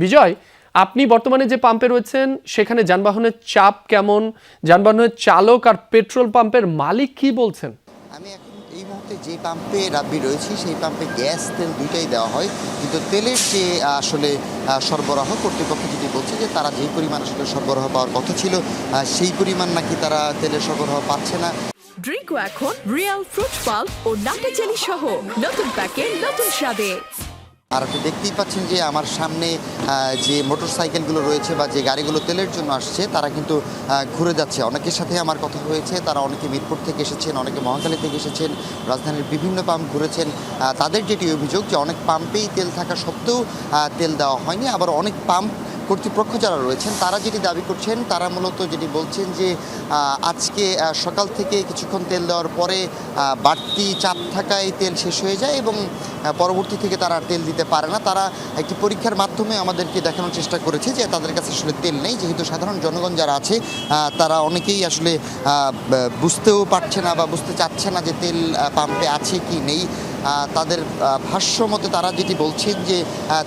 বিজয়, আপনি বর্তমানে যে পাম্পে রয়েছেন সেখানে যানবাহনের চাপ কেমন, যানবাহনের চালক আর পেট্রোল পাম্পের মালিক কি বলছেন? আমি এখন এই মুহূর্তে যে পাম্পে রাব্বি রয়েছি সেই পাম্পে গ্যাস তেল দুইটাই দেওয়া হয়, কিন্তু তেলের যে আসলে সরবরাহ কর্তৃপক্ষ যেটি বলছে যে তারা যেই পরিমাণ আসলে সরবরাহ পাওয়ার কথা ছিল সেই পরিমাণ নাকি তারা তেলের সরবরাহ পাচ্ছে না। ড্রিঙ্কও এখন রিয়াল ফ্রুট পাল্প ও নাটে চেলি সহ নতুন প্যাকে নতুন স্বাদে। আর আপনি দেখতেই পাচ্ছেন যে আমার সামনে যে মোটর সাইকেলগুলো রয়েছে বা যে গাড়িগুলো তেলের জন্য আসছে তারা কিন্তু ঘুরে যাচ্ছে। অনেকের সাথে আমার কথা হয়েছে, তারা অনেকে মিরপুর থেকে এসেছেন, অনেকে মহাখালী থেকে এসেছেন, রাজধানীর বিভিন্ন পাম্প ঘুরেছেন। তাদের যেটি অভিযোগ যে অনেক পাম্পেই তেল থাকা সত্ত্বেও তেল দেওয়া হয়নি। আবার অনেক পাম্প কর্তৃপক্ষ যারা রয়েছেন তারা যেটি দাবি করছেন, তারা মূলত যেটি বলছেন যে আজকে সকাল থেকে কিছুক্ষণ তেল দেওয়ার পরে বাড়তি চাপ থাকায় তেল শেষ হয়ে যায় এবং পরবর্তী থেকে তারা তেল দিতে পারে না। তারা একটি পরীক্ষার মাধ্যমে আমাদেরকে দেখানোর চেষ্টা করেছে যে তাদের কাছে আসলে তেল নেই, যেহেতু সাধারণ জনগণ যারা আছে তারা অনেকেই আসলে বুঝতেও পারছে না বা বুঝতে চাচ্ছে না যে তেল পাম্পে আছে কি নেই। তাদের ভাষ্য মতে তারা যেটি বলছেন যে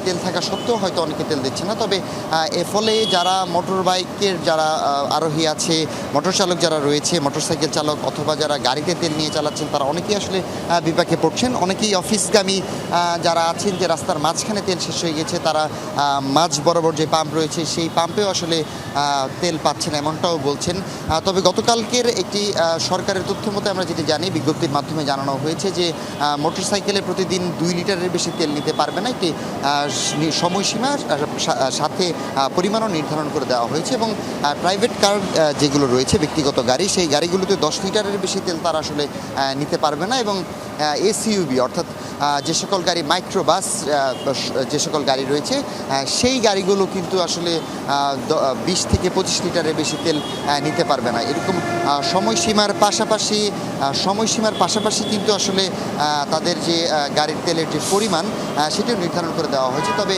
তেল থাকা সত্ত্বেও হয়তো অনেকে তেল দিচ্ছে না। তবে এর ফলে যারা মোটর বাইকের যারা আরোহী আছে, মোটর চালক যারা রয়েছে, মোটরসাইকেল চালক অথবা যারা গাড়িতে তেল নিয়ে চালাচ্ছেন, তারা অনেকেই আসলে বিপাকে পড়ছেন। অনেকেই অফিসগামী যারা আছেন যে রাস্তার মাঝখানে তেল শেষ হয়ে গেছে, তারা মাঝ বরাবর যে পাম্প রয়েছে সেই পাম্পেও আসলে তেল পাচ্ছেন এমনটাও বলছেন। তবে গতকালকের একটি সরকারের তথ্য মতে আমরা যেটি জানি, বিজ্ঞপ্তির মাধ্যমে জানানো হয়েছে যে মোটরসাইকেলে প্রতিদিন 2 লিটারের বেশি তেল নিতে পারবে না, একটি সময়সীমা সাথে পরিমাণও নির্ধারণ করে দেওয়া হয়েছে। এবং প্রাইভেট কার যেগুলো রয়েছে, ব্যক্তিগত গাড়ি, সেই গাড়িগুলোতে 10 লিটারের বেশি তেল তারা আসলে নিতে পারবে না। এবং এসইউবি অর্থাৎ যে সকল গাড়ি মাইক্রোবাস যে সকল গাড়ি রয়েছে সেই গাড়িগুলো কিন্তু আসলে 20 থেকে 25 লিটারের বেশি তেল নিতে পারবে না। এরকম সময়সীমার পাশাপাশি কিন্তু আসলে তাদের যে গাড়ির তেলের যে পরিমাণ সেটিও নির্ধারণ করে দেওয়া হয়েছে। তবে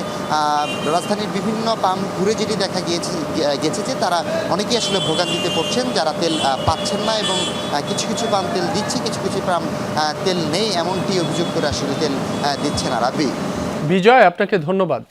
রাজধানীর বিভিন্ন পাম্প ঘুরে যেটি দেখা গেছে যে তারা অনেকেই আসলে ভোগান্তিতে পড়ছেন, যারা তেল পাচ্ছেন না এবং কিছু পাম্প তেল দিচ্ছে, কিছু পাম্প তেল নেই এমনটি অভিযোগ করে আসলে তেল দিচ্ছে না। রাব্বি। বিজয়, আপনাকে ধন্যবাদ।